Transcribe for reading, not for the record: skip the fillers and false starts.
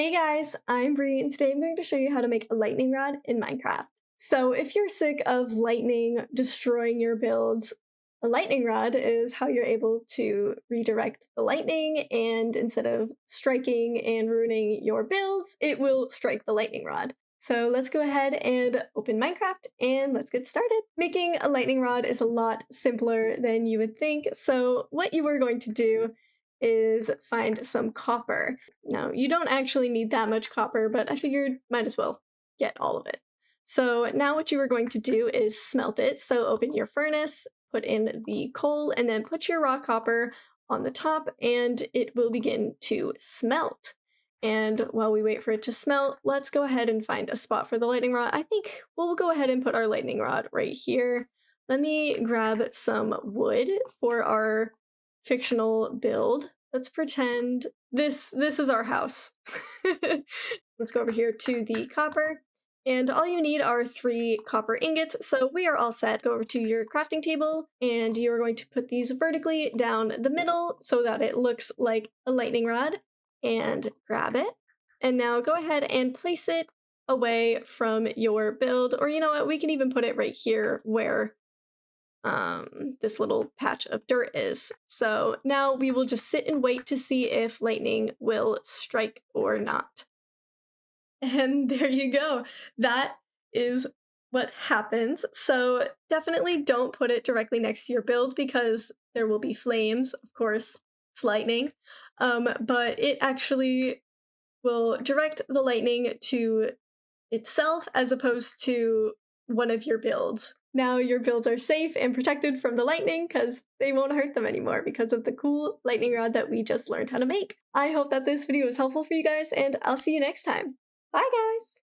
Hey guys, I'm Bree, and today I'm going to show you how to make a lightning rod in Minecraft. So if you're sick of lightning destroying your builds, a lightning rod is how you're able to redirect the lightning, and instead of striking and ruining your builds, it will strike the lightning rod. So let's go ahead and open Minecraft and let's get started. Making a lightning rod is a lot simpler than you would think, so what you are going to do is find some copper. Now, you don't actually need that much copper, but I figured might as well get all of it. So now what you are going to do is smelt it. So open your furnace, put in the coal, and then put your raw copper on the top, and it will begin to smelt. And while we wait for it to smelt, let's go ahead and find a spot for the lightning rod. I think we'll go ahead and put our lightning rod right here. Let me grab some wood for our fictional build. Let's pretend this is our house. Let's go over here to the copper, and all you need are 3 copper ingots, so we are all set. Go over to your crafting table, and you're going to put these vertically down the middle so that it looks like a lightning rod, and grab it. And now go ahead and place it away from your build, or you know what, we can even put it right here where this little patch of dirt is. So now we will just sit and wait to see if lightning will strike or not. And there you go. That is what happens. So definitely don't put it directly next to your build because there will be flames. Of course, it's lightning. But it actually will direct the lightning to itself as opposed to one of your builds. Now your builds are safe and protected from the lightning because they won't hurt them anymore because of the cool lightning rod that we just learned how to make. I hope that this video was helpful for you guys, and I'll see you next time. Bye guys!